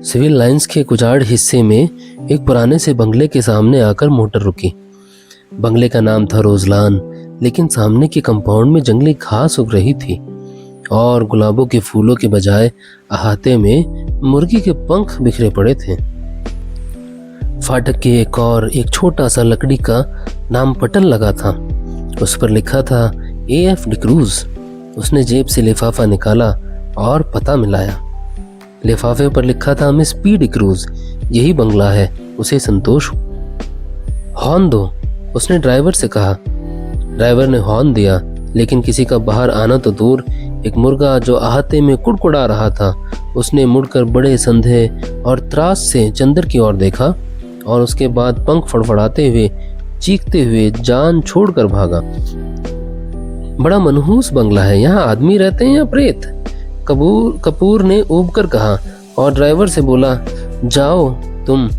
Civil lines के उजाड़ हिस्से में एक पुराने से बंगले के सामने आकर मोटर रुकी। बंगले का नाम था रोजलान, लेकिन सामने के कंपाउंड में जंगली घास उग रही थी और गुलाबों के फूलों के बजाय अहाते में मुर्गी के पंख बिखरे पड़े थे। फाटक के एक छोटा सा लकड़ी का नाम पटल लगा था। उस पर लिखा था AF डिक्रूज। उसने जेब से लिफाफा निकाला और पता मिलाया। लिफाफे पर लिखा था मिस P डिक्रूज, यही बंगला है, उसे संतोष हो। हॉर्न दो, उसने ड्राइवर से कहा। ड्राइवर ने हॉर्न दिया, लेकिन किसी का बाहर आना तो दूर, एक मुर्गा जो अहाते में कुड़कुड़ा रहा था, उसने मुड़कर बड़े संदेह और त्रास से चंदर की ओर देखा और उसके बाद पंख फड़फड़ाते हुए चीखते हुए जान छोड़कर भागा। बड़ा मनहूस बंगला है, यहाँ आदमी रहते हैं या प्रेत? कपूर ने ऊब कर कहा और ड्राइवर से बोला, जाओ तुम,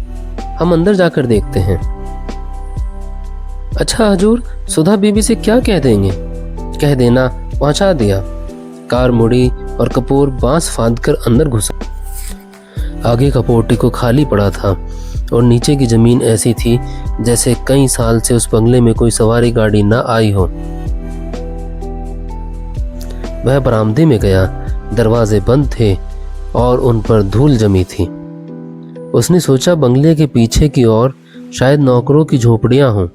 हम अंदर जाकर देखते हैं। अच्छा हजूर, सुधा बीबी से क्या कह देंगे? कह देना, पहुंचा दिया। कार मुड़ी और कपूर बांस फांद कर अंदर घुसा। आगे का पोर्टिको खाली पड़ा था और नीचे की जमीन ऐसी थी जैसे कई साल से उस बंगले में कोई सवारी गाड़ी ना आई हो। वह बरामदे में गया। दरवाजे बंद थे और उन पर धूल जमी थी। उसने सोचा बंगले के पीछे की ओर शायद नौकरों की झोपड़ियां हों।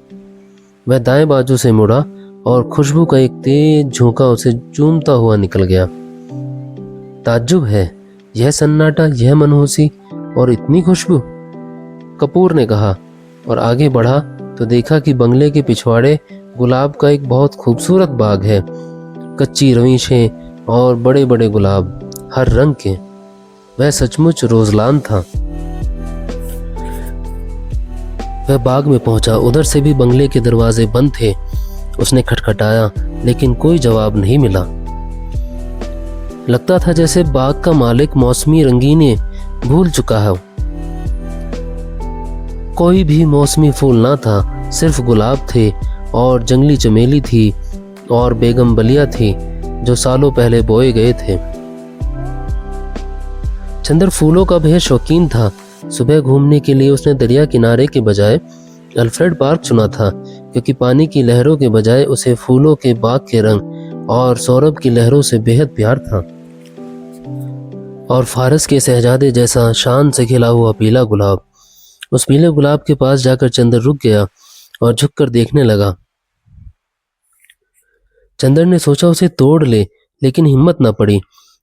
वह दाएं बाजू से मुड़ा और खुशबू का एक तेज झोंका उसे चूमता हुआ निकल गया। ताज्जुब है, यह सन्नाटा, यह मनहूसी और इतनी खुशबू, कपूर ने कहा और आगे बढ़ा तो देखा कि बंगले के पिछवाड़े गुलाब का एक बहुत खूबसूरत बाग है। कच्ची रवीशें और बड़े बड़े गुलाब, हर रंग के। वह सचमुच रोजलान था। वह बाग में पहुंचा। उधर से भी बंगले के दरवाजे बंद थे। उसने खटखटाया, लेकिन कोई जवाब नहीं मिला। लगता था जैसे बाग का मालिक मौसमी रंगीने भूल चुका है। कोई भी मौसमी फूल ना था, सिर्फ गुलाब थे और जंगली चमेली थी और बेगम बलिया थी जो सालों पहले बोए गए थे। चंदर फूलों का बेहद शौकीन था। सुबह घूमने के लिए उसने दरिया किनारे के बजाय अल्फ्रेड पार्क चुना था, क्योंकि पानी की लहरों के बजाय उसे फूलों के बाग के रंग और सौरभ की लहरों से बेहद प्यार था। और फारस के शहजादे जैसा शान से खिला हुआ पीला गुलाब। उस पीले गुलाब के पास जाकर चंदर रुक गया और झुककर देखने लगा। चंदर ने सोचा उसे तोड़ ले, लेकिन हिम्मत न पड़ी।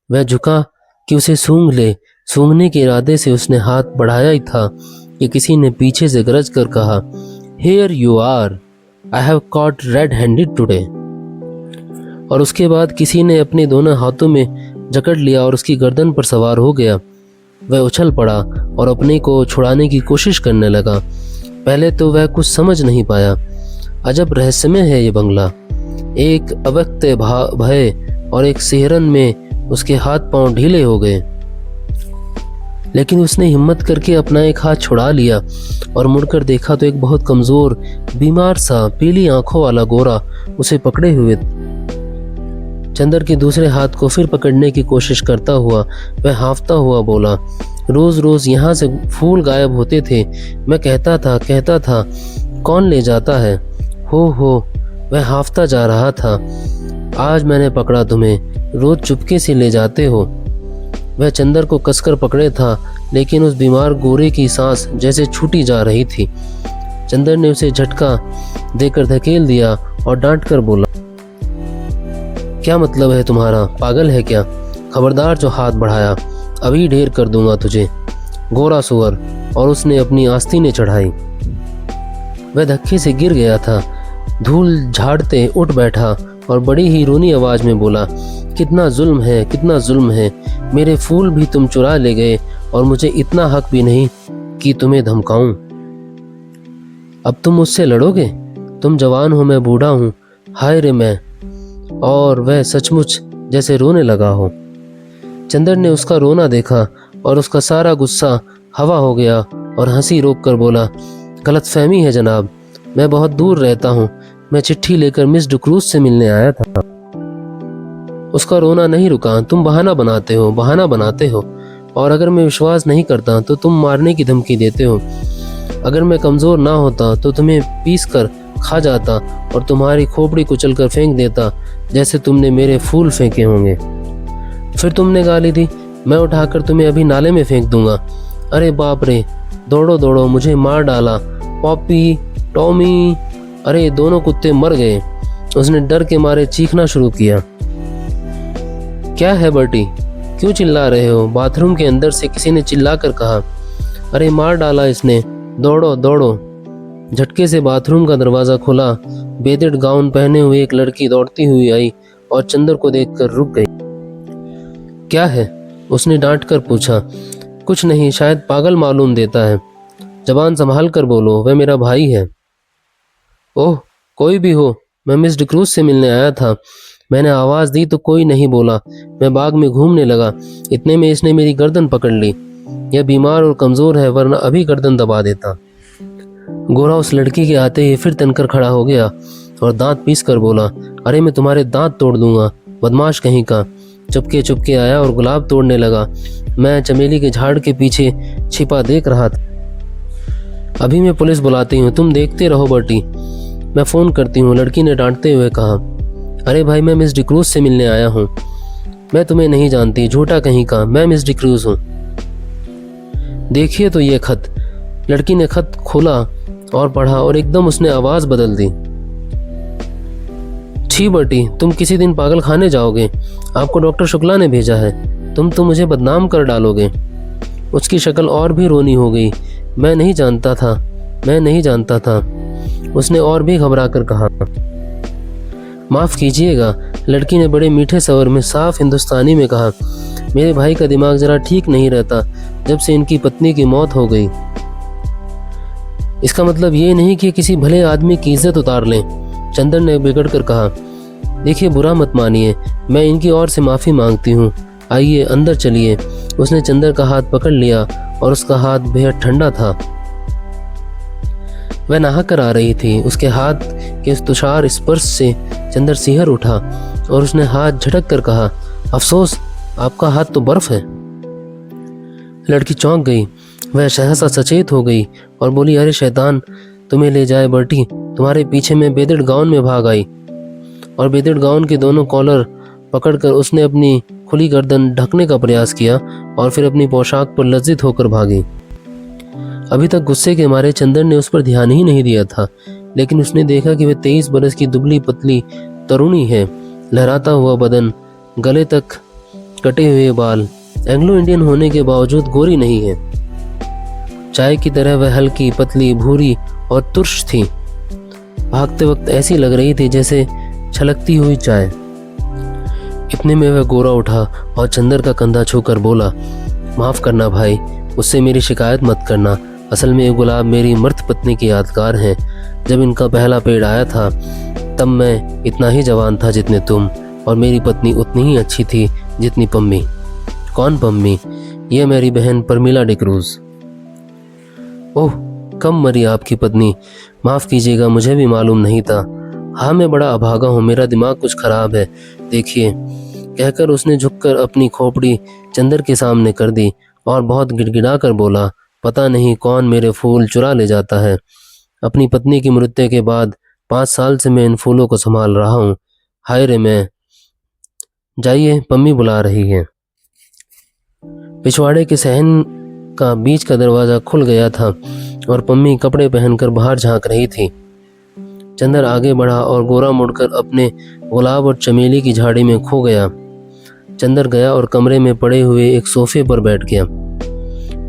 वह झुका कि उसे सूंघ ले। सूंघने के इरादे से उसने हाथ बढ़ाया ही था कि किसी ने पीछे से गरज कर कहा, Here you are, I have caught red-handed today। और उसके बाद किसी ने अपने दोनों हाथों में जकड़ लिया और उसकी गर्दन पर सवार हो गया। वह उछल पड़ा और अपने को छुड़ाने की कोशिश करने लगा। पहले तो वह कुछ समझ नहीं पाया। अजब रहस्यमय है ये बंगला। एक अव्यक्त भय और एक सिहरन में उसके हाथ पांव ढीले हो गए, लेकिन उसने हिम्मत करके अपना एक हाथ छुड़ा लिया और मुड़कर देखा तो एक बहुत कमजोर, बीमार सा, पीली आंखों वाला गोरा उसे पकड़े हुए। चंदर के दूसरे हाथ को फिर पकड़ने की कोशिश करता हुआ वह हांफता हुआ बोला, रोज रोज यहाँ से फूल गायब होते थे। मैं कहता था कौन ले जाता है? हो वह हांफता जा रहा था। आज मैंने पकड़ा तुम्हें, रोज चुपके से ले जाते हो। वह चंदर को कसकर पकड़े था, लेकिन उस बीमार गोरे की सांस जैसे छूटी जा रही थी। चंदर ने उसे झटका देकर धकेल दिया और डांट कर बोला, क्या मतलब है तुम्हारा? पागल है क्या? खबरदार जो हाथ बढ़ाया, अभी ढेर कर दूंगा तुझे, गोरा सुअर। और उसने अपनी आस्तीनें चढ़ाई। वह धक्के से गिर गया था। धूल झाड़ते उठ बैठा और बड़ी ही रोनी आवाज में बोला, कितना जुल्म है, कितना जुल्म है। मेरे फूल भी तुम चुरा ले गए और मुझे इतना हक भी नहीं कि तुम्हें धमकाऊं। अब तुम मुझसे लड़ोगे? तुम जवान हो, मैं बूढ़ा हूं। हाय रे मैं। और वह सचमुच जैसे रोने लगा हो। चंदर ने उसका रोना देखा और उसका सारा गुस्सा हवा हो गया और हंसी रोक कर बोला, गलतफहमी है जनाब, मैं बहुत दूर रहता हूँ। मैं चिट्ठी लेकर मिस डिक्रूज से मिलने आया था। उसका रोना नहीं रुका। तुम बहाना बनाते हो। और अगर मैं विश्वास नहीं करता तो तुम मारने की धमकी देते हो। अगर मैं कमज़ोर ना होता तो तुम्हें पीस कर खा जाता और तुम्हारी खोपड़ी कुचल कर फेंक देता, जैसे तुमने मेरे फूल फेंके होंगे। फिर तुमने गाली दी, मैं उठाकर तुम्हें अभी नाले में फेंक दूंगा। अरे बाप रे, दौड़ो दौड़ो, मुझे मार डाला। पॉपी, टॉमी, अरे दोनों कुत्ते मर गए। उसने डर के मारे चीखना शुरू किया। क्या है बर्टी, क्यों चिल्ला रहे हो? बाथरूम के अंदर से किसी ने चिल्ला कर कहा। अरे मार डाला इसने, दौड़ो दौड़ो। झटके से बाथरूम का दरवाज़ा खुला। बेदेड गाउन पहने हुए एक लड़की दौड़ती हुई आई और चंदर को देखकर रुक गई। क्या है? उसने डांट कर पूछा। कुछ नहीं, शायद पागल मालूम देता है। जबान संभाल कर बोलो, वह मेरा भाई है। ओह, कोई भी हो, मैं मिस डिक्रूज से मिलने आया था। मैंने आवाज़ दी तो कोई नहीं बोला। मैं बाग में घूमने लगा, इतने में इसने मेरी गर्दन पकड़ ली। यह बीमार और कमज़ोर है, वरना अभी गर्दन दबा देता। गोरा उस लड़की के आते ही फिर तनकर खड़ा हो गया और दांत पीस कर बोला, अरे मैं तुम्हारे दांत तोड़ दूंगा, बदमाश कहीं का। चुपके चुपके आया और गुलाब तोड़ने लगा। मैं चमेली के झाड़ के पीछे छिपा देख रहा था। अभी मैं पुलिस बुलाती हूँ, तुम देखते रहो बर्टी। मैं फ़ोन करती हूँ, लड़की ने डांटते हुए कहा। अरे भाई, मैं मिस डिक्रूज से मिलने आया हूँ। मैं तुम्हें नहीं जानती, झूठा कहीं का, मैं मिस डिक्रूज हूँ। देखिए तो ये खत। लड़की ने खत खोला और पढ़ा और एकदम उसने आवाज़ बदल दी। छी बर्टी, तुम किसी दिन पागल खाने जाओगे। आपको डॉक्टर शुक्ला ने भेजा है। तुम तो मुझे बदनाम कर डालोगे। उसकी शक्ल और भी रोनी हो गई। मैं नहीं जानता था, मैं नहीं जानता था, उसने और भी घबरा कर कहा। माफ़ कीजिएगा, लड़की ने बड़े मीठे स्वर में साफ हिंदुस्तानी में कहा। मेरे भाई का दिमाग जरा ठीक नहीं रहता जब से इनकी पत्नी की मौत हो गई। इसका मतलब ये नहीं कि किसी भले आदमी की इज्जत उतार लें, चंदर ने बिगड़ कर कहा। देखिए, बुरा मत मानिए, मैं इनकी ओर से माफ़ी मांगती हूँ। आइए अंदर चलिए। उसने चंदर का हाथ पकड़ लिया और उसका हाथ बेहद ठंडा था। वह नहा कर आ रही थी। उसके हाथ के उस तुषार स्पर्श से चंदर सिहर उठा और उसने हाथ झटक कर कहा, अफसोस, आपका हाथ तो बर्फ है। लड़की चौंक गई। वह सहसा सचेत हो गई और बोली, अरे शैतान, तुम्हें ले जाए बर्टी, तुम्हारे पीछे मैं बेदड़ गाउन में भाग आई। और बेदड़ गाउन के दोनों कॉलर पकड़कर उसने अपनी खुली गर्दन ढकने का प्रयास किया और फिर अपनी पोशाक पर लज्जित होकर भागी। अभी तक गुस्से के मारे चंदर ने उस पर ध्यान ही नहीं दिया था, लेकिन उसने देखा कि वह 23 बरस की दुबली पतली तरुणी है। लहराता हुआ बदन, गले तक कटे हुए बाल, एंग्लो इंडियन होने के बावजूद गोरी नहीं है। चाय की तरह वह हल्की, पतली, भूरी और तुर्श थी। भागते वक्त ऐसी लग रही थी जैसे छलकती हुई चाय। इतने में वह गोरा उठा और चंदर का कंधा छूकर बोला, माफ़ करना भाई, उससे मेरी शिकायत मत करना। असल में ये गुलाब मेरी मर्द पत्नी की यादगार हैं। जब इनका पहला पेड़ आया था तब मैं इतना ही जवान था जितने तुम, और मेरी पत्नी उतनी ही अच्छी थी जितनी पम्मी। कौन पम्मी? ये मेरी बहन परमिला डिक्रूज। ओह, कब मरी आपकी पत्नी? माफ़ कीजिएगा, मुझे भी मालूम नहीं था। हाँ, मैं बड़ा अभागा हूँ, मेरा दिमाग कुछ ख़राब है। देखिए, कहकर उसने झुककर अपनी खोपड़ी चंदर के सामने कर दी और बहुत गिड़गिड़ा कर बोला, पता नहीं कौन मेरे फूल चुरा ले जाता है। अपनी पत्नी की मृत्यु के बाद 5 साल से मैं इन फूलों को संभाल रहा हूँ। हाय रे मैं। जाइए, पम्मी बुला रही है। पिछवाड़े के सहन का बीच का दरवाज़ा खुल गया था और पम्मी कपड़े पहनकर बाहर झांक रही थी। चंदर आगे बढ़ा और गोरा मुड़कर अपने गुलाब और चमेली की झाड़ी में खो गया। चंदर गया और कमरे में पड़े हुए एक सोफे पर बैठ गया।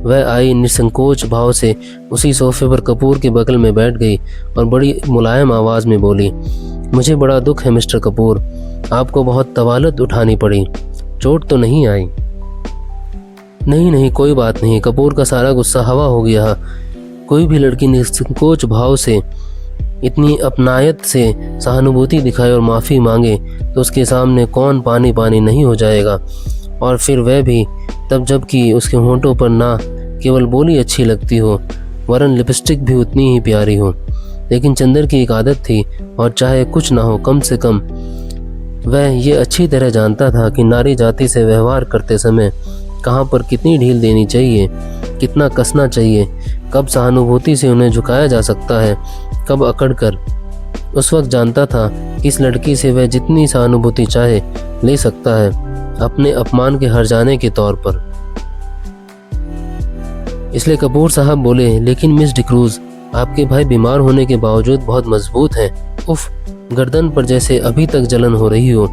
वह आई निसंकोच भाव से उसी सोफे पर कपूर के बगल में बैठ गई और बड़ी मुलायम आवाज़ में बोली, मुझे बड़ा दुख है मिस्टर कपूर, आपको बहुत तवालत उठानी पड़ी, चोट तो नहीं आई? नहीं नहीं, कोई बात नहीं। कपूर का सारा गुस्सा हवा हो गया। कोई भी लड़की निसंकोच भाव से इतनी अपनायत से सहानुभूति दिखाए और माफ़ी मांगे तो उसके सामने कौन पानी पानी नहीं हो जाएगा। और फिर वह भी तब जबकि उसके होंठों पर ना केवल बोली अच्छी लगती हो, वरन लिपस्टिक भी उतनी ही प्यारी हो। लेकिन चंदर की एक आदत थी, और चाहे कुछ ना हो, कम से कम वह ये अच्छी तरह जानता था कि नारी जाति से व्यवहार करते समय कहाँ पर कितनी ढील देनी चाहिए, कितना कसना चाहिए, कब सहानुभूति से उन्हें झुकाया जा सकता है, कब अकड़ कर। उस वक्त जानता था कि इस लड़की से वह जितनी सहानुभूति चाहे ले सकता है, अपने अपमान के हर जाने के तौर पर। इसलिए कपूर साहब बोले, लेकिन मिस डिक्रूज, आपके भाई बीमार होने के बावजूद बहुत मजबूत हैं। उफ, गर्दन पर जैसे अभी तक जलन हो रही हो।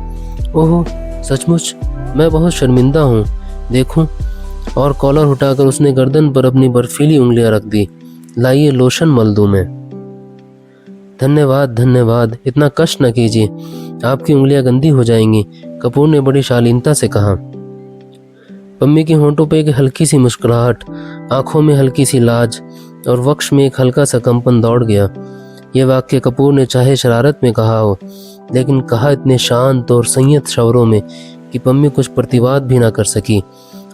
ओह, सचमुच मैं बहुत शर्मिंदा हूँ। देखूं, और कॉलर उठाकर उसने गर्दन पर अपनी बर्फीली उंगलियां रख दी। लाइए लोशन मल दूं मैं। धन्यवाद धन्यवाद, इतना कष्ट न कीजिए, आपकी उंगलियां गंदी हो जाएंगी, कपूर ने बड़ी शालीनता से कहा। पम्मी के होंठों पर एक हल्की सी मुस्कुराहट, आंखों में हल्की सी लाज और वक्ष में एक हल्का सा कंपन दौड़ गया। यह वाक्य कपूर ने चाहे शरारत में कहा हो, लेकिन कहा इतने शांत और संयत शब्दों में कि पम्मी कुछ प्रतिवाद भी ना कर सकी।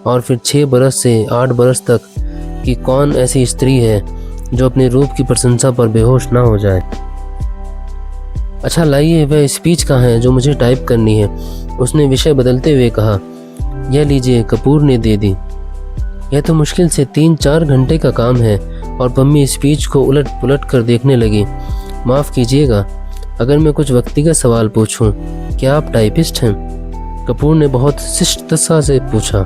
और फिर 6 बरस से 8 बरस तक कि कौन ऐसी स्त्री है जो अपने रूप की प्रशंसा पर बेहोश ना हो जाए। अच्छा लाइए, वह स्पीच कहाँ है जो मुझे टाइप करनी है, उसने विषय बदलते हुए कहा। यह लीजिए, कपूर ने दे दी। यह तो मुश्किल से 3-4 घंटे का काम है। और पम्मी स्पीच को उलट पुलट कर देखने लगी। माफ़ कीजिएगा, अगर मैं कुछ व्यक्तिगत सवाल पूछूं, क्या आप टाइपिस्ट हैं? कपूर ने बहुत शिष्टता से पूछा।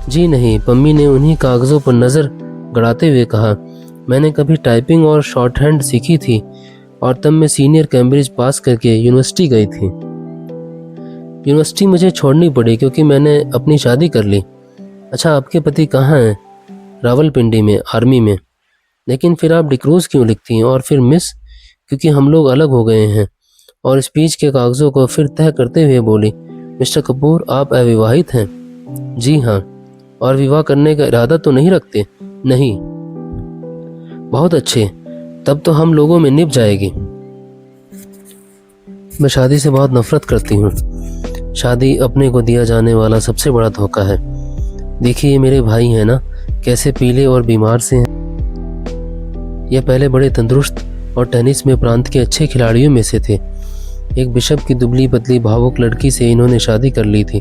जी नहीं, पम्मी ने उन्हीं कागज़ों पर नज़र गड़ाते हुए कहा। मैंने कभी टाइपिंग और शॉर्ट हैंड सीखी थी और तब मैं सीनियर कैम्ब्रिज पास करके यूनिवर्सिटी गई थी। यूनिवर्सिटी मुझे छोड़नी पड़ी क्योंकि मैंने अपनी शादी कर ली। अच्छा, आपके पति कहाँ हैं? रावलपिंडी में, आर्मी में। लेकिन फिर आप डिक्रूज क्यों लिखती हैं और फिर मिस? क्योंकि हम लोग अलग हो गए हैं। और स्पीच के कागज़ों को फिर तह करते हुए बोली, मिस्टर कपूर, आप अविवाहित हैं? जी हाँ। और विवाह करने का इरादा तो नहीं रखते? नहीं। बहुत अच्छे, तब तो हम लोगों में निभ जाएगी। मैं शादी से बहुत नफरत करती हूँ। शादी अपने को दिया जाने वाला सबसे बड़ा धोखा है। देखिए, ये मेरे भाई हैं ना, कैसे पीले और बीमार से हैं। यह पहले बड़े तंदुरुस्त और टेनिस में प्रांत के अच्छे खिलाड़ियों में से थे। एक बिशप की दुबली पतली भावुक लड़की से इन्होंने शादी कर ली थी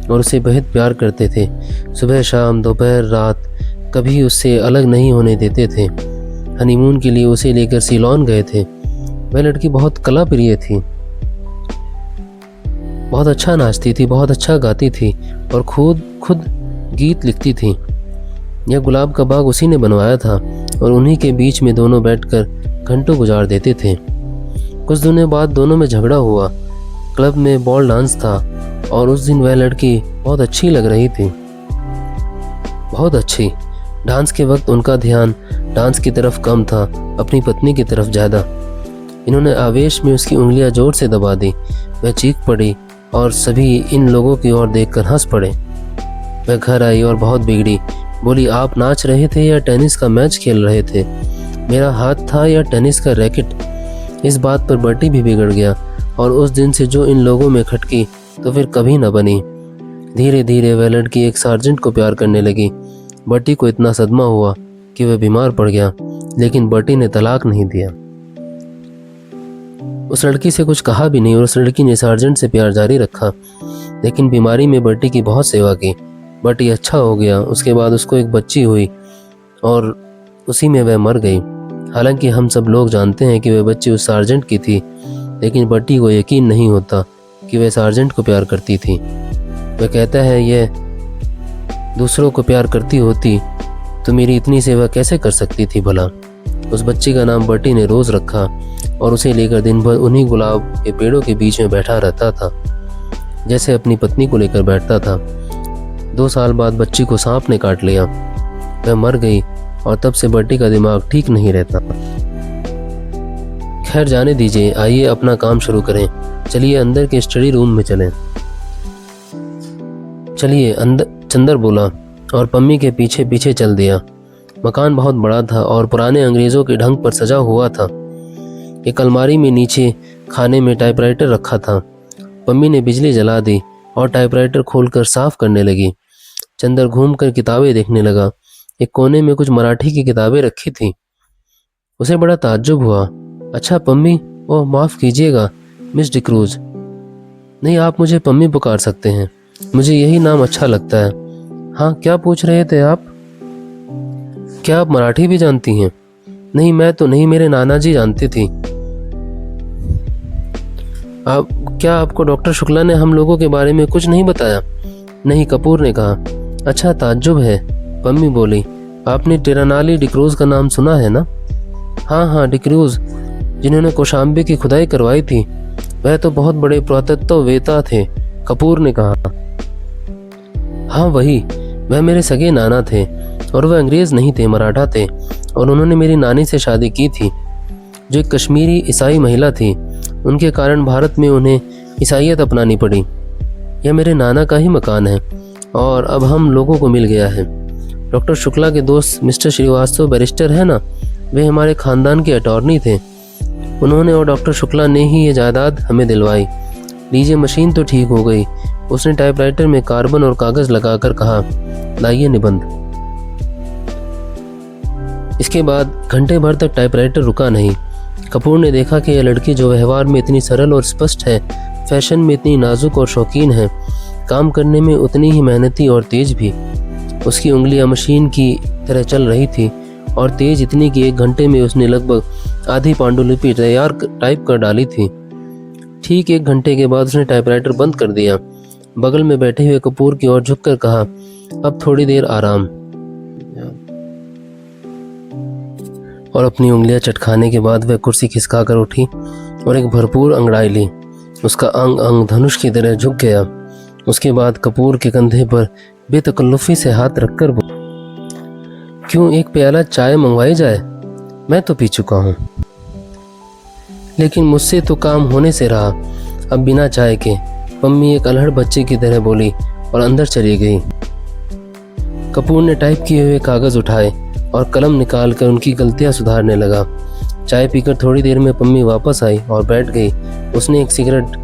और उसे बेहद प्यार करते थे। सुबह शाम दोपहर रात कभी उससे अलग नहीं होने देते थे। हनीमून के लिए उसे लेकर सीलोन गए थे। वह लड़की बहुत कला प्रिय थी, बहुत अच्छा नाचती थी, बहुत अच्छा गाती थी और खुद गीत लिखती थी। यह गुलाब का बाग उसी ने बनवाया था और उन्हीं के बीच में दोनों बैठकर घंटों गुजार देते थे। कुछ दिनों बाद दोनों में झगड़ा हुआ। क्लब में बॉल डांस था और उस दिन वह लड़की बहुत अच्छी लग रही थी, बहुत अच्छी। डांस के वक्त उनका ध्यान डांस की तरफ कम था, अपनी पत्नी की तरफ ज़्यादा। इन्होंने आवेश में उसकी उंगलियां जोर से दबा दी। वह चीख पड़ी और सभी इन लोगों की ओर देखकर हंस पड़े। वह घर आई और बहुत बिगड़ी। बोली, आप नाच रहे थे या टेनिस का मैच खेल रहे थे? मेरा हाथ था या टेनिस का रैकेट? इस बात पर बर्टी भी बिगड़ गया और उस दिन से जो इन लोगों में खटकी तो फिर कभी न बनी। धीरे धीरे वह लड़की एक सार्जेंट को प्यार करने लगी। बर्टी को इतना सदमा हुआ कि वह बीमार पड़ गया, लेकिन बर्टी ने तलाक नहीं दिया। उस लड़की से कुछ कहा भी नहीं और उस लड़की ने सार्जेंट से प्यार जारी रखा। लेकिन बीमारी में बर्टी की बहुत सेवा की। बर्टी अच्छा हो गया। उसके बाद उसको एक बच्ची हुई और उसी में वह मर गई। हालांकि हम सब लोग जानते हैं कि वह बच्ची उस सार्जेंट की थी, लेकिन बर्टी को यकीन नहीं होता कि वह सार्जेंट को प्यार करती थी। वह कहता है, यह दूसरों को प्यार करती होती तो मेरी इतनी सेवा कैसे कर सकती थी भला। उस बच्ची का नाम बर्टी ने रोज़ रखा और उसे लेकर दिन भर उन्हीं गुलाब के पेड़ों के बीच में बैठा रहता था, जैसे अपनी पत्नी को लेकर बैठता था। 2 साल बाद बच्ची को सांप ने काट लिया। वह मर गई और तब से बर्टी का दिमाग ठीक नहीं रहता। खैर जाने दीजिए, आइए अपना काम शुरू करें। चलिए अंदर के स्टडी रूम में चलें। चलिए अंदर, चंदर बोला और पम्मी के पीछे पीछे चल दिया। मकान बहुत बड़ा था और पुराने अंग्रेज़ों के ढंग पर सजा हुआ था। एक अलमारी में नीचे खाने में टाइपराइटर रखा था। पम्मी ने बिजली जला दी और टाइपराइटर खोलकर साफ करने लगी। चंदर घूमकर किताबें देखने लगा। एक कोने में कुछ मराठी की किताबें रखी थी। उसे बड़ा ताज्जुब हुआ। अच्छा पम्मी, ओह माफ़ कीजिएगा मिस डिक्रूज। नहीं, आप मुझे पम्मी पुकार सकते हैं, मुझे यही नाम अच्छा लगता है। हाँ, क्या पूछ रहे थे आप? क्या आप मराठी भी जानती हैं? नहीं, मैं तो नहीं, मेरे नाना जी जानती थी। आप क्या आपको डॉक्टर शुक्ला ने हम लोगों के बारे में कुछ नहीं बताया? नहीं, कपूर ने कहा। अच्छा, ताज्जुब है, पम्मी बोली। आपने टिरानाली डिक्रूज का नाम सुना है ना? हाँ हाँ, डिक्रूज, जिन्होंने कौशाम्बी की खुदाई करवाई थी। वह तो बहुत बड़े पुरातत्ववेत्ता थे, कपूर ने कहा। हाँ वही, वह मेरे सगे नाना थे और वह अंग्रेज नहीं थे, मराठा थे, और उन्होंने मेरी नानी से शादी की थी जो एक कश्मीरी ईसाई महिला थी। उनके कारण भारत में उन्हें ईसाइयत अपनानी पड़ी। यह मेरे नाना का ही मकान है और अब हम लोगों को मिल गया है। डॉक्टर शुक्ला के दोस्त मिस्टर श्रीवास्तव बैरिस्टर है ना, वे हमारे खानदान के अटॉर्नी थे। उन्होंने और डॉक्टर शुक्ला ने ही ये जायदाद हमें दिलवाई। लीजिए, मशीन तो ठीक हो गई। उसने टाइपराइटर में कार्बन और कागज लगाकर कहा, लाइए निबंध। इसके बाद घंटे भर तक टाइपराइटर रुका नहीं। कपूर ने देखा कि यह लड़की जो व्यवहार में इतनी सरल और स्पष्ट है, फैशन में इतनी नाजुक और शौकीन है, काम करने में उतनी ही मेहनती और तेज भी। उसकी उंगलियां मशीन की तरह चल रही थी और तेज इतनी कि 1 घंटे में उसने लगभग आधी पांडुलिपि तैयार टाइप कर डाली थी। ठीक 1 घंटे के बाद उसने टाइपराइटर बंद कर दिया। बगल में बैठे हुए कपूर की ओर झुककर कहा, अब थोड़ी देर आराम। और अपनी उंगलियां चटखाने के बाद वह कुर्सी खिसका कर उठी और एक भरपूर अंगड़ाई ली। उसका अंग अंग धनुष की तरह झुक गया। उसके बाद कपूर के कंधे पर बेतकल्लुफी से हाथ रखकर क्यों, एक प्याला चाय मंगवाई जाए? मैं तो पी चुका हूँ। लेकिन मुझसे तो काम होने से रहा, अब बिना चाय के, पम्मी एक अल्हड़ बच्चे की तरह बोली और अंदर चली गई। कपूर ने टाइप किए हुए कागज उठाए और कलम निकालकर उनकी गलतियां सुधारने लगा। चाय पीकर थोड़ी देर में पम्मी वापस आई और बैठ गई। उसने एक सिगरेट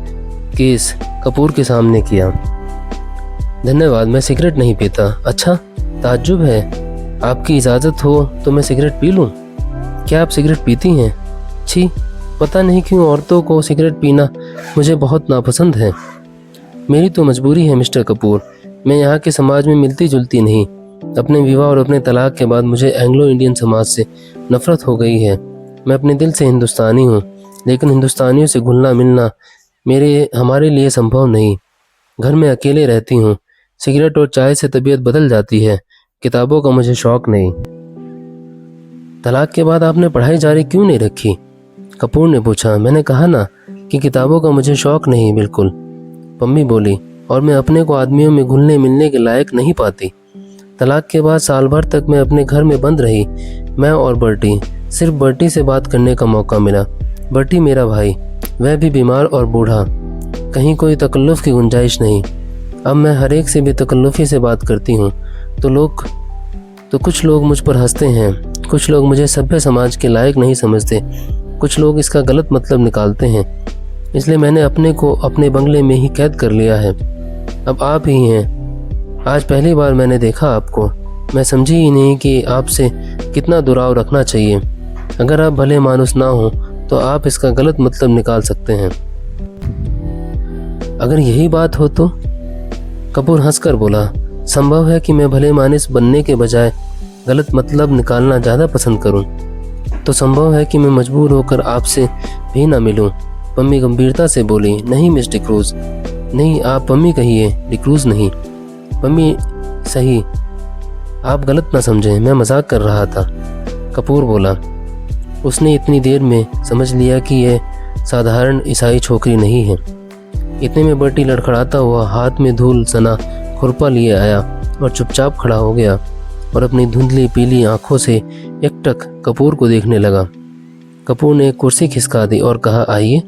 केस कपूर के सामने किया। धन्यवाद, मैं सिगरेट नहीं पीता। अच्छा, ताज्जुब है, आपकी इजाज़त हो तो मैं सिगरेट पी लूं? क्या आप सिगरेट पीती हैं? छी, पता नहीं क्यों औरतों को सिगरेट पीना मुझे बहुत नापसंद है। मेरी तो मजबूरी है मिस्टर कपूर, मैं यहाँ के समाज में मिलती जुलती नहीं। अपने विवाह और अपने तलाक के बाद मुझे एंग्लो इंडियन समाज से नफरत हो गई है। मैं अपने दिल से हिंदुस्तानी हूँ, लेकिन हिंदुस्तानियों से घुलना मिलना हमारे लिए संभव नहीं। घर में अकेले रहती हूँ। सिगरेट और चाय से तबीयत बदल जाती है। किताबों का मुझे शौक नहीं। तलाक के बाद आपने पढ़ाई जारी क्यों नहीं रखी? कपूर ने पूछा। मैंने कहा ना कि किताबों का मुझे शौक नहीं, बिल्कुल, पम्मी बोली, और मैं अपने को आदमियों में घुलने मिलने के लायक नहीं पाती। तलाक के बाद साल भर तक मैं अपने घर में बंद रही। मैं और बर्टी, सिर्फ बर्टी से बात करने का मौका मिला। बर्टी मेरा भाई, वह भी बीमार और बूढ़ा, कहीं कोई तकल्लुफ़ की गुंजाइश नहीं। अब मैं हर एक से बेतकल्लुफ़ी से बात करती हूँ तो कुछ लोग मुझ पर हंसते हैं, कुछ लोग मुझे सभ्य समाज के लायक नहीं समझते, कुछ लोग इसका गलत मतलब निकालते हैं। इसलिए मैंने अपने को अपने बंगले में ही कैद कर लिया है। अब आप ही हैं। आज पहली बार मैंने देखा आपको। मैं समझी ही नहीं कि आपसे कितना दुराव रखना चाहिए। अगर आप भले मानुस ना हो तो आप इसका गलत मतलब निकाल सकते हैं। अगर यही बात हो तो? कपूर हंसकर बोला, संभव है कि मैं भले मानुस बनने के बजाय गलत मतलब निकालना ज़्यादा पसंद करूं। तो संभव है कि मैं मजबूर होकर आपसे भी ना मिलूं। पम्मी गंभीरता से बोली, नहीं मिस डिक्रूज, नहीं, आप पम्मी कहिए, डिक्रूज नहीं। पम्मी सही, आप गलत ना समझें, मैं मजाक कर रहा था, कपूर बोला। उसने इतनी देर में समझ लिया कि यह साधारण ईसाई छोकरी नहीं है। इतने में बर्टी लड़खड़ाता हुआ हाथ में धूल सना खुरपा लिए आया और चुपचाप खड़ा हो गया और अपनी धुंधली पीली आंखों से एकटक कपूर को देखने लगा। कपूर ने एक कुर्सी खिसका दी और कहा, आइए।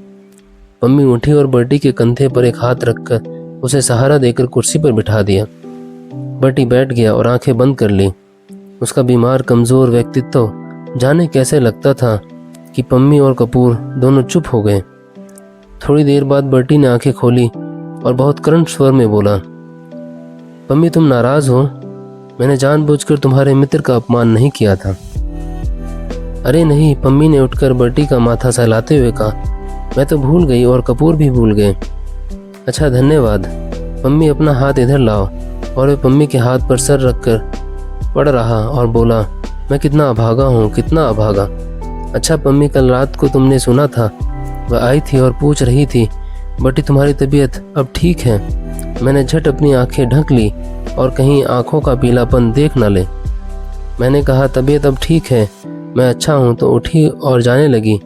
पम्मी उठी और बर्टी के कंधे पर एक हाथ रखकर उसे सहारा देकर कुर्सी पर बिठा दिया। बर्टी बैठ गया और आंखें बंद कर ली। उसका बीमार कमज़ोर व्यक्तित्व जाने कैसे लगता था कि पम्मी और कपूर दोनों चुप हो गए। थोड़ी देर बाद बर्टी ने आंखें खोली और बहुत करुण स्वर में बोला, पम्मी तुम नाराज़ हो? मैंने जानबूझकर तुम्हारे मित्र का अपमान नहीं किया था। अरे नहीं, पम्मी ने उठकर बर्टी का माथा सहलाते हुए कहा, मैं तो भूल गई और कपूर भी भूल गए। अच्छा, धन्यवाद। पम्मी अपना हाथ इधर लाओ। और वह पम्मी के हाथ पर सर रखकर पड़ रहा और बोला, मैं कितना अभागा हूँ, कितना अभागा। अच्छा पम्मी, कल रात को तुमने सुना था, वह आई थी और पूछ रही थी, बटी तुम्हारी तबीयत अब ठीक है? मैंने झट अपनी आंखें ढक ली और कहीं आंखों का पीलापन देख न ले। मैंने कहा, तबीयत अब ठीक है, मैं अच्छा हूँ, तो उठी और जाने लगी।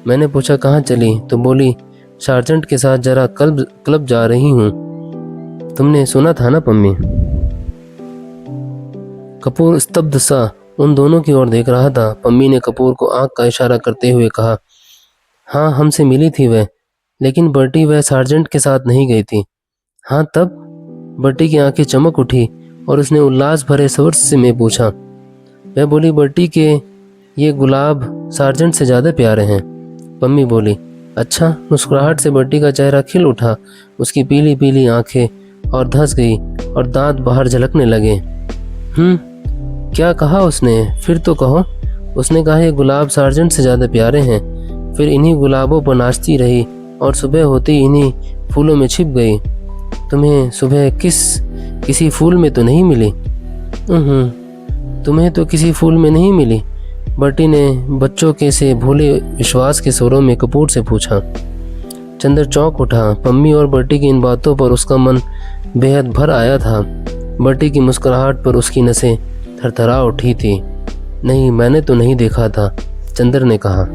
मैंने पूछा, कहाँ चली? तो बोली, सार्जेंट के साथ जरा क्लब जा रही हूँ। तुमने सुना था ना पम्मी? कपूर स्तब्ध सा उन दोनों की ओर देख रहा था। पम्मी ने कपूर को आंख का इशारा करते हुए कहा, हाँ हमसे मिली थी वह, लेकिन बर्टी वह सार्जेंट के साथ नहीं गई थी। हाँ तब? बर्टी की आंखें चमक उठी और उसने उल्लास भरे स्वर से में पूछा। वह बोली, बर्टी के ये गुलाब सार्जेंट से ज़्यादा प्यारे हैं। पम्मी बोली, अच्छा। मुस्कुराहट से बर्टी का चेहरा खिल उठा, उसकी पीली पीली आंखें और धंस गई और दांत बाहर झलकने लगे। क्या कहा उसने? फिर तो कहो। उसने कहा, ये गुलाब सार्जेंट से ज़्यादा प्यारे हैं। फिर इन्हीं गुलाबों पर नाचती रही और सुबह होते ही इन्हीं फूलों में छिप गई। तुम्हें सुबह किसी फूल में तो नहीं मिली? तुम्हें तो किसी फूल में नहीं मिली? बर्टी ने बच्चों के से भोले विश्वास के स्वरों में कपूर से पूछा। चंदर चौंक उठा। पम्मी और बर्टी की इन बातों पर उसका मन बेहद भर आया था। बर्टी की मुस्कुराहट पर उसकी नसें थरथरा उठी थी। नहीं, मैंने तो नहीं देखा था, चंदर ने कहा।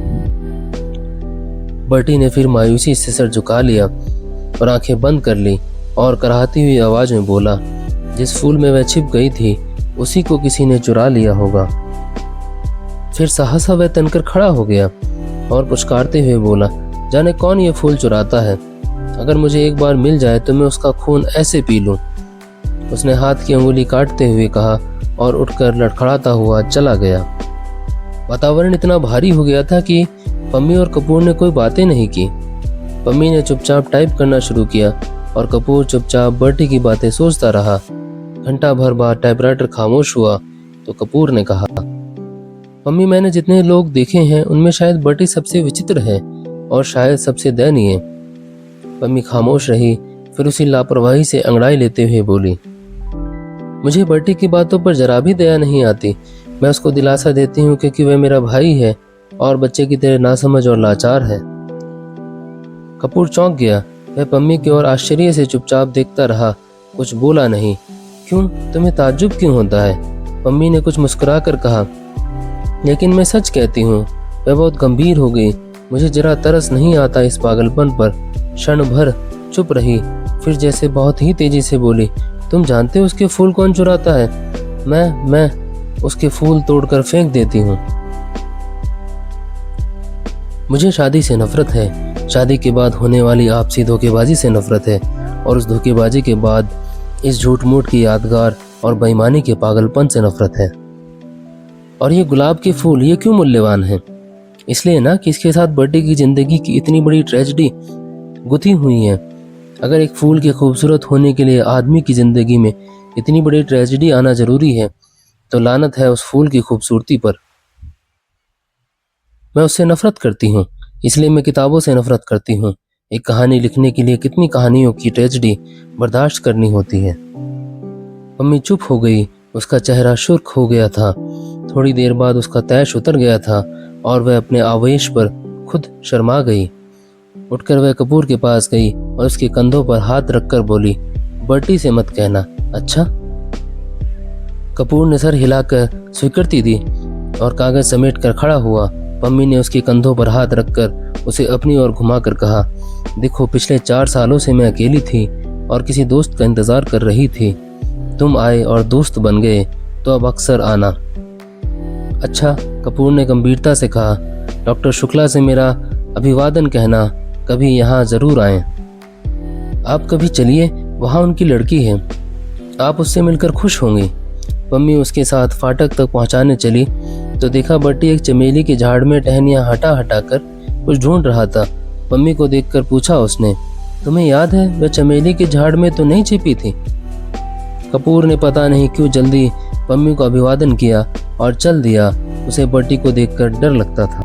बर्टी ने फिर मायूसी से सर झुका लिया और आंखें बंद कर ली और कराहती हुई आवाज में बोला, जिस फूल में वह छिप गई थी उसी को किसी ने चुरा लिया होगा। फिर सहसा वह तनकर खड़ा हो गया और पुचकारते हुए बोला, जाने कौन ये फूल चुराता है। अगर मुझे एक बार मिल जाए तो मैं उसका खून ऐसे पी लूं। उसने हाथ की अंगुली काटते हुए कहा और उठकर लड़खड़ाता हुआ चला गया। वातावरण इतना भारी हो गया था कि पम्मी और कपूर ने कोई बातें नहीं की। पम्मी ने चुपचाप टाइप करना शुरू किया और कपूर चुपचाप बर्टी की बातें सोचता रहा। घंटा भर बाद टाइपराइटर खामोश हुआ तो कपूर ने कहा, पम्मी, मैंने जितने लोग देखे हैं उनमें शायद बर्टी सबसे विचित्र है और शायद सबसे दयनीय। पम्मी खामोश रही, फिर उसी लापरवाही से अंगड़ाई लेते हुए बोली, मुझे बर्टी की बातों पर जरा भी दया नहीं आती। मैं उसको दिलासा देती हूँ क्योंकि वह मेरा भाई है और बच्चे की तरह नासमझ और लाचार है। कपूर चौंक गया। वह पम्मी की ओर आश्चर्य से चुपचाप देखता रहा, कुछ बोला नहीं। क्यों, तुम्हें ताज्जुब क्यों होता है? पम्मी ने कुछ मुस्कुरा कर कहा, लेकिन मैं सच कहती हूँ। वह बहुत गंभीर हो गई। मुझे जरा तरस नहीं आता इस पागलपन पर। क्षण भर चुप रही, फिर जैसे बहुत ही तेजी से बोली, तुम जानते हो उसके फूल कौन चुराता है? मैं उसके फूल तोड़कर फेंक देती हूँ। मुझे शादी से नफरत है। शादी के बाद होने वाली आपसी धोखेबाजी से नफरत है और उस धोखेबाजी के बाद इस झूठ मूठ की यादगार और बेईमानी के पागलपन से नफरत है। और ये गुलाब के फूल, ये क्यों मूल्यवान है? इसलिए ना कि इसके साथ बर्टी की जिंदगी की इतनी बड़ी ट्रेजेडी गुथी हुई है। अगर एक फूल के खूबसूरत होने के लिए आदमी की जिंदगी में इतनी बड़ी ट्रेजेडी आना जरूरी है तो लानत है उस फूल की खूबसूरती पर। मैं उससे नफरत करती हूँ, इसलिए मैं किताबों से नफरत करती हूँ। एक कहानी लिखने के लिए कितनी कहानियों की ट्रेजेडी बर्दाश्त करनी होती है। मम्मी चुप हो गई। उसका चेहरा सुर्ख हो गया था। थोड़ी देर बाद उसका तैश उतर गया था और वह अपने आवेश पर खुद शर्मा गई। उठकर वह कपूर के पास गई और उसके कंधों पर हाथ रखकर बोली, बर्टी से मत कहना, अच्छा? कपूर ने सर हिलाकर स्वीकृति दी और कागज समेट कर खड़ा हुआ। पम्मी ने उसके कंधों पर हाथ रखकर उसे अपनी ओर घुमाकर कहा, देखो, पिछले 4 सालों से मैं अकेली थी और किसी दोस्त का इंतजार कर रही थी। तुम आए और दोस्त बन गए, तो अब अक्सर आना। अच्छा, कपूर ने गंभीरता से कहा, डॉक्टर शुक्ला से मेरा अभिवादन कहना, कभी यहाँ जरूर आएं। आप कभी चलिए, वहाँ उनकी लड़की है, आप उससे मिलकर खुश होंगी। पम्मी उसके साथ फाटक तक पहुँचाने चली तो देखा बर्टी एक चमेली के झाड़ में टहनियाँ हटा हटा कर कुछ ढूंढ रहा था। पम्मी को देखकर पूछा उसने, तुम्हें याद है वह चमेली के झाड़ में तो नहीं छिपी थी? कपूर ने पता नहीं क्यों जल्दी पम्मी को अभिवादन किया और चल दिया। उसे बर्टी को देखकर डर लगता था।